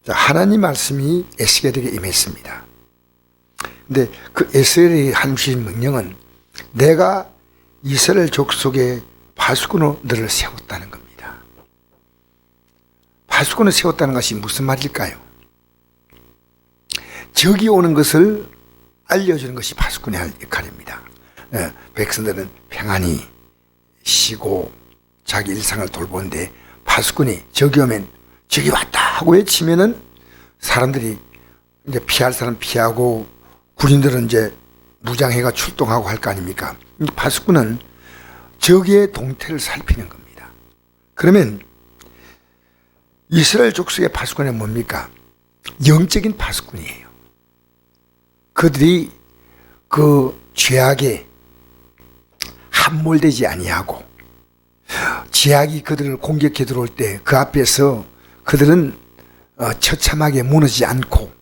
자, 하나님 말씀이 에스겔에게 임했습니다. 근데 그 에스겔이 하신 명령은 내가 이스라엘 족속의 파수꾼으로 너를 세웠다는 겁니다. 파수꾼을 세웠다는 것이 무슨 말일까요? 적이 오는 것을 알려주는 것이 파수꾼의 할 역할입니다. 백성들은 평안히 쉬고 자기 일상을 돌보는데 파수꾼이 적이 오면 적이 왔다 하고 외치면은 사람들이 이제 피할 사람 피하고 군인들은 이제 무장해가 출동하고 할 거 아닙니까? 파수꾼은 적의 동태를 살피는 겁니다. 그러면 이스라엘 족속의 파수꾼은 뭡니까? 영적인 파수꾼이에요. 그들이 그 죄악에 함몰되지 아니하고 죄악이 그들을 공격해 들어올 때 그 앞에서 그들은 처참하게 무너지지 않고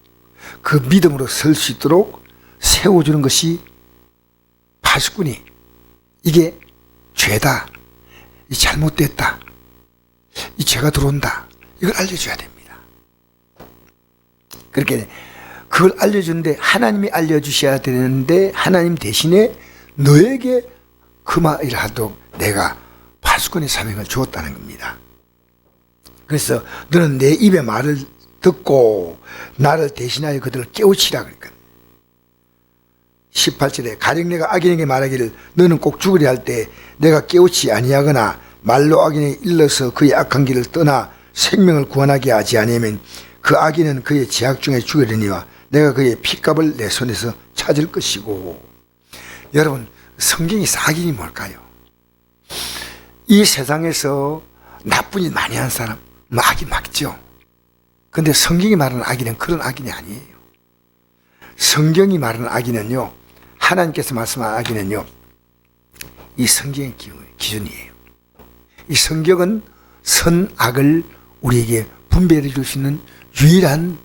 그 믿음으로 설 수 있도록 세워주는 것이 파수꾼이 이게 죄다, 이 잘못됐다, 이 죄가 들어온다, 이걸 알려줘야 됩니다. 그렇게 그걸 알려주는데 하나님이 알려주셔야 되는데 하나님 대신에 너에게 그 말을 하도록 내가 파수꾼의 사명을 주었다는 겁니다. 그래서 너는 내 입의 말을 듣고 나를 대신하여 그들을 깨우치라 그러니까 18절에 가령 내가 악인에게 말하기를 너는 꼭 죽으려 할 때 내가 깨우치 아니하거나 말로 악인에 일러서 그의 악한 길을 떠나 생명을 구원하게 하지 아니하면 그 악인은 그의 죄악 중에 죽으려니와 내가 그의 핏값을 내 손에서 찾을 것이고. 여러분, 성경이 악인이 뭘까요? 이 세상에서 나쁜 일 많이 한 사람 악이 맞죠. 근데 성경이 말하는 악인은 그런 악인이 아니에요. 성경이 말하는 악인은요, 하나님께서 말씀하는 악인은요, 이 성경의 기준이에요. 이 성경은 선악을 우리에게 분별해 줄 수 있는 유일한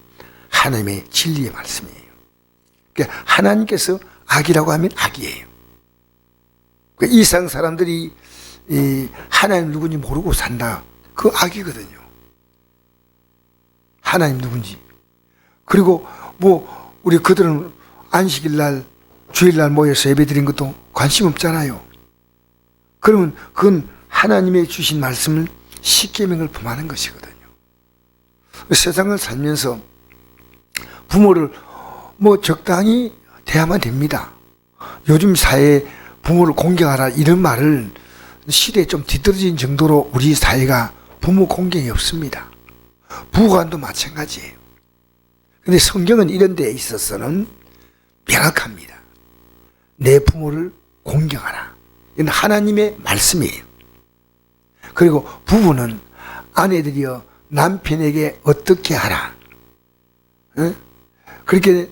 하나님의 진리의 말씀이에요. 그러니까 하나님께서 악이라고 하면 악이에요. 그러니까 이상 사람들이 하나님 누군지 모르고 산다. 그 악이거든요. 하나님 누군지. 그리고 우리 그들은 안식일날 주일날 모여서 예배드린 것도 관심 없잖아요. 그러면 그건 하나님의 주신 말씀을 십계명을 범하는 것이거든요. 세상을 살면서 부모를 적당히 대하면 됩니다. 요즘 사회에 부모를 공경하라 이런 말을 시대에 좀 뒤떨어진 정도로 우리 사회가 부모 공경이 없습니다. 부관도 마찬가지예요. 근데 성경은 이런 데에 있어서는 명확합니다. 내 부모를 공경하라. 이건 하나님의 말씀이에요. 그리고 부부는 아내들이여 남편에게 어떻게 하라. 그렇게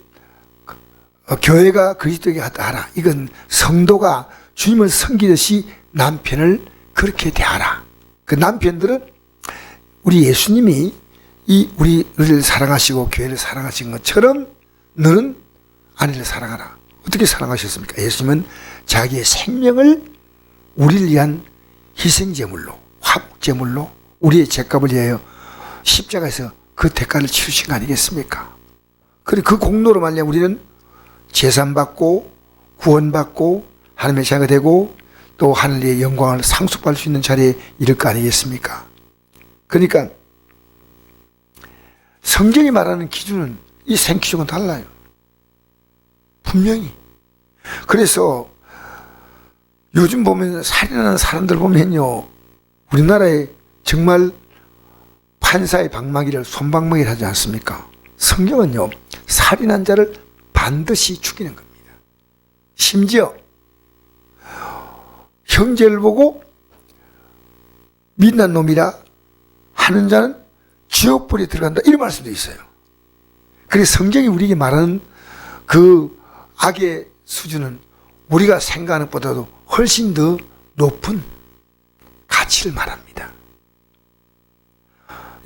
교회가 그리스도에게 하라. 이건 성도가 주님을 섬기듯이 남편을 그렇게 대하라. 그 남편들은 우리 예수님이 우리를 사랑하시고 교회를 사랑하신 것처럼 너는 아내를 사랑하라. 어떻게 사랑하셨습니까? 예수님은 자기의 생명을 우리를 위한 희생제물로, 화목제물로 우리의 죄값을 위하여 십자가에서 그 대가를 치르신 거 아니겠습니까? 그리고 그 공로로 말미암아 우리는 제산받고 구원받고 하나님의 자녀가 되고 또 하늘의 영광을 상속받을 수 있는 자리에 이를 거 아니겠습니까? 그러니까 성경이 말하는 기준은 이 생기준은 달라요. 분명히. 그래서 요즘 보면 살인하는 사람들 보면요, 우리나라에 정말 판사의 방망이를 손방망이를 하지 않습니까? 성경은요, 살인한 자를 반드시 죽이는 겁니다. 심지어 형제를 보고 민난 놈이라 하는 자는 지옥불에 들어간다, 이런 말씀도 있어요. 그래서 성경이 우리에게 말하는 그 악의 수준은 우리가 생각하는 것보다도 훨씬 더 높은 가치를 말합니다.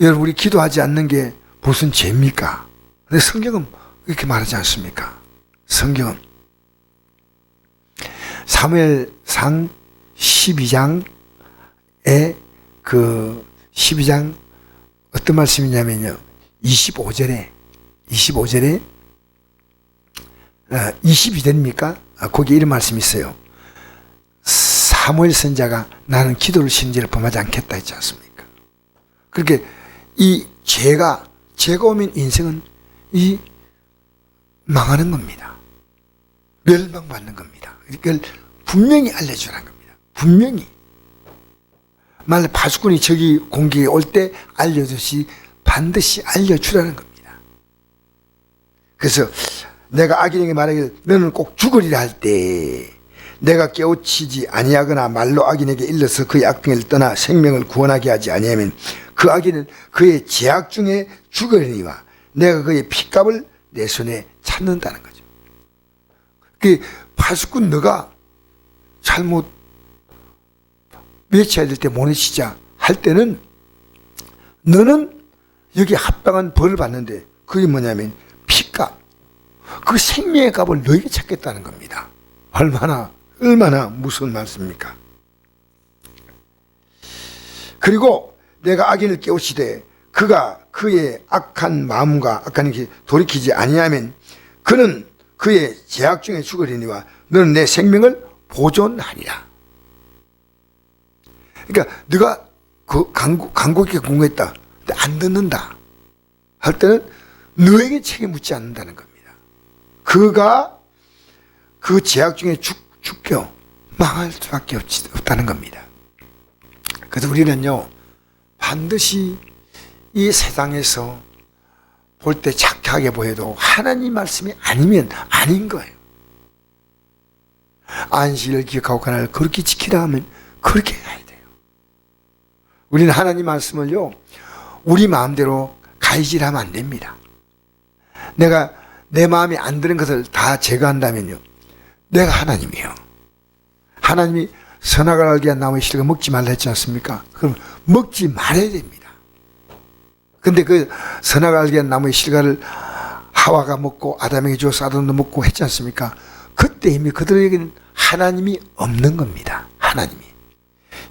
여러분, 우리 기도하지 않는 게 무슨 죄입니까? 근데 성경은 이렇게 말하지 않습니까? 성경은 사무엘상 12장에 그 12장 어떤 말씀이냐면요, 25절에 22절입니까? 거기에 이런 말씀이 있어요. 사무엘 선지자가 나는 기도를 신지를 범하지 않겠다 했지 않습니까? 그렇게 이 죄가 오면 인생은 이 망하는 겁니다. 멸망받는 겁니다. 이걸 분명히 알려주라는 겁니다. 분명히. 만약 파수꾼이 저기 공격에 올 때 알려주시 반드시 알려주라는 겁니다. 그래서 내가 악인에게 말하기를 너는 꼭 죽으리라 할 때 내가 깨우치지 아니하거나 말로 악인에게 일러서 그의 악행을 떠나 생명을 구원하게 하지 아니하면 그 악인은 그의 죄악 중에 죽으리니와 내가 그의 핏값을 내 손에 찾는다는 거죠. 그 파수꾼 너가 잘못 외쳐야 될 때 못 외치자 할 때는 너는 여기 합당한 벌을 받는데 그게 뭐냐면 핏값, 그 생명의 값을 너에게 찾겠다는 겁니다. 얼마나 무서운 말씀입니까? 그리고 내가 악인을 깨우치되 그가 그의 악한 마음과 악한 일을 돌이키지 아니하면 그는 그의 죄악 중에 죽으리니와 너는 내 생명을 보존하리라. 그러니까 네가 그 간곡하게 공부했다. 근데 안 듣는다 할 때는 너에게 책임 묻지 않는다는 겁니다. 그가 그 죄악 중에 죽겨 망할 수밖에 없다는 겁니다. 그래서 우리는요 반드시 이 세상에서 볼 때 착하게 보여도 하나님 말씀이 아니면 아닌 거예요. 안식일을 기억하고 그날을 그렇게 지키라 하면 그렇게 해야 돼요. 우리는 하나님 말씀을요 우리 마음대로 가이질하면 안 됩니다. 내가 내 마음에 안 드는 것을 다 제거한다면요 내가 하나님이에요. 하나님이 선악을 알게 한 나무의 실과 먹지 말라 했지 않습니까? 그럼 먹지 말아야 됩니다. 근데 그 선악을 알게 한 나무의 실과를 하와가 먹고 아담에게 주어서 아담도 먹고 했지 않습니까? 그때 이미 그들에게는 하나님이 없는 겁니다. 하나님이.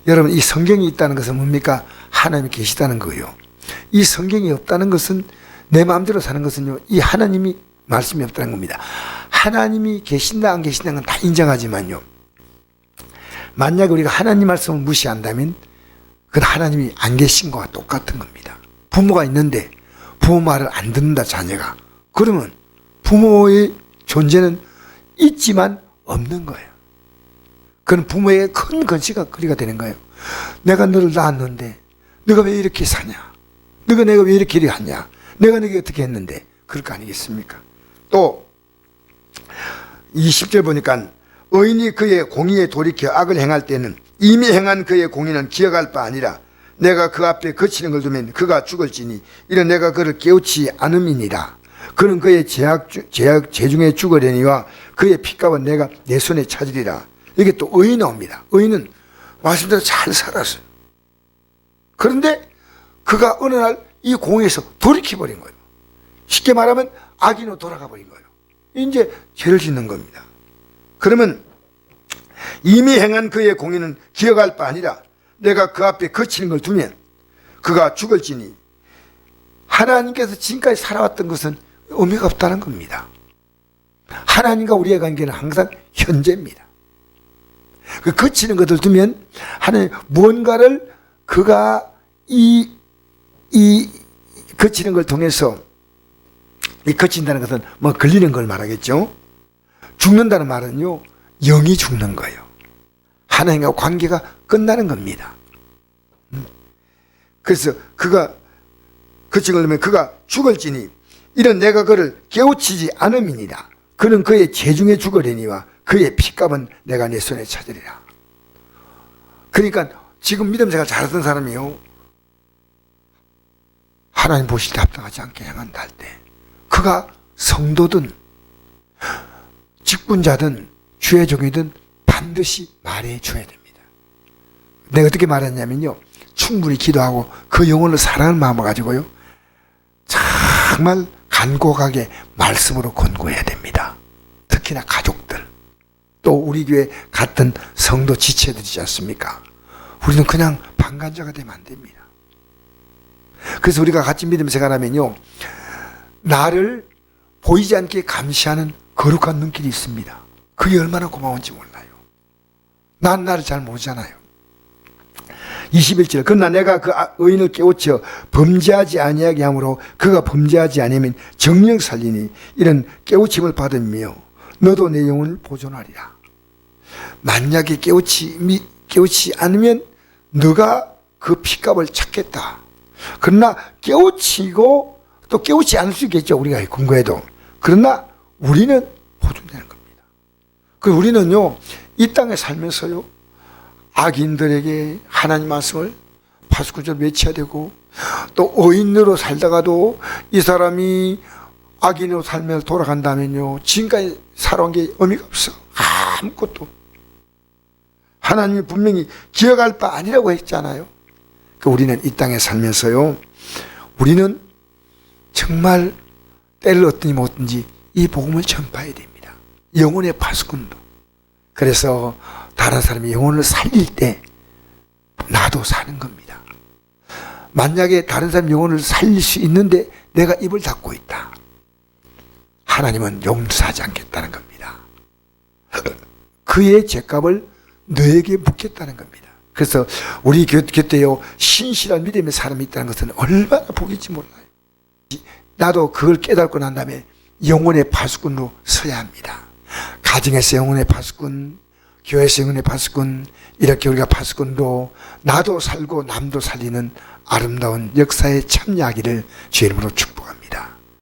여러분 이 성경이 있다는 것은 뭡니까? 하나님이 계시다는 거예요. 이 성경이 없다는 것은 내 마음대로 사는 것은요 이 하나님이 말씀이 없다는 겁니다. 하나님이 계신다 안 계신다는 건 다 인정하지만요 만약 우리가 하나님 말씀을 무시한다면 그건 하나님이 안 계신 것과 똑같은 겁니다. 부모가 있는데 부모 말을 안 듣는다 자녀가, 그러면 부모의 존재는 있지만 없는 거예요. 그건 부모의 큰 건시가 되는 거예요. 내가 너를 낳았는데 너가 왜 이렇게 사냐, 내가 왜 이렇게 하냐, 내가 너에게 어떻게 했는데, 그럴 거 아니겠습니까? 또 20절 보니까 의인이 그의 공의에 돌이켜 악을 행할 때는 이미 행한 그의 공의는 기억할 바 아니라 내가 그 앞에 거치는 걸 두면 그가 죽을지니 이는 내가 그를 깨우치 않음이니라. 그는 그의 죄 중에 죽으려니와 그의 핏값은 내가 내 손에 찾으리라. 이게 또 의인 나옵니다. 의인은 말씀대로 잘 살았어요. 그런데 그가 어느 날 이 공에서 돌이켜버린 거예요. 쉽게 말하면 악인으로 돌아가 버린 거예요. 이제 죄를 짓는 겁니다. 그러면 이미 행한 그의 공의는 기억할 바 아니라 내가 그 앞에 거치는 걸 두면 그가 죽을지니, 하나님께서 지금까지 살아왔던 것은 의미가 없다는 겁니다. 하나님과 우리의 관계는 항상 현재입니다. 그 거치는 것을 두면 하나님 무언가를 그가 이 거치는 걸 통해서, 이 거친다는 것은 뭐 걸리는 걸 말하겠죠. 죽는다는 말은요 영이 죽는 거예요. 하나님과 관계가 끝나는 겁니다. 그래서 그가 거친 걸 두면 그가 죽을지니 이는 내가 그를 깨우치지 않음이니라. 그는 그의 죄 중에 죽으려니와 그의 핏값은 내가 내 손에 찾으리라. 그러니까 지금 믿음 생활 잘하던 사람이요 하나님 보실 때 합당하지 않게 행한다 할 때 그가 성도든 직분자든 주의 종이든 반드시 말해 줘야 됩니다. 내가 어떻게 말했냐면요, 충분히 기도하고 그 영혼을 사랑하는 마음을 가지고요 정말 간곡하게 말씀으로 권고해야 됩니다. 특히나 가족들, 또 우리 교회 같은 성도 지체들이지 않습니까? 우리는 그냥 방관자가 되면 안 됩니다. 그래서 우리가 같이 믿음 생활하면요, 나를 보이지 않게 감시하는 거룩한 눈길이 있습니다. 그게 얼마나 고마운지 몰라요. 난 나를 잘 모르잖아요. 21절, 그러나 내가 그 의인을 깨우쳐 범죄하지 아니하게 함으로 그가 범죄하지 아니하면 정령 살리니 이런 깨우침을 받으며 너도 내 영혼을 보존하리라. 만약에 깨우치 않으면 너가 그 핏값을 찾겠다. 그러나 깨우치고 또 깨우치 않을 수 있겠죠. 우리가 근거에도. 그러나 우리는 보존되는 겁니다. 그 우리는요, 이 땅에 살면서요, 악인들에게 하나님 말씀을 파수꾼처럼 외쳐야 되고, 또 의인으로 살다가도 이 사람이 악인으로 살면서 돌아간다면요, 지금까지 살아온 게 의미가 없어. 아무것도. 하나님이 분명히 기억할 바 아니라고 했잖아요. 그 우리는 이 땅에 살면서요, 우리는 정말 때를 얻든지 못든지 이 복음을 전파해야 됩니다. 영혼의 파수꾼도. 그래서 다른 사람이 영혼을 살릴 때 나도 사는 겁니다. 만약에 다른 사람 영혼을 살릴 수 있는데 내가 입을 닫고 있다. 하나님은 용서하지 않겠다는 겁니다. 그의 죄값을 너에게 묻겠다는 겁니다. 그래서 우리 곁에요, 신실한 믿음의 사람이 있다는 것은 얼마나 복인지 몰라요. 나도 그걸 깨닫고 난 다음에 영혼의 파수꾼으로 서야 합니다. 가정에서 영혼의 파수꾼, 교회에서 영혼의 파수꾼, 이렇게 우리가 파수꾼도 나도 살고 남도 살리는 아름다운 역사에 참여하기를 주의 이름으로 축복합니다.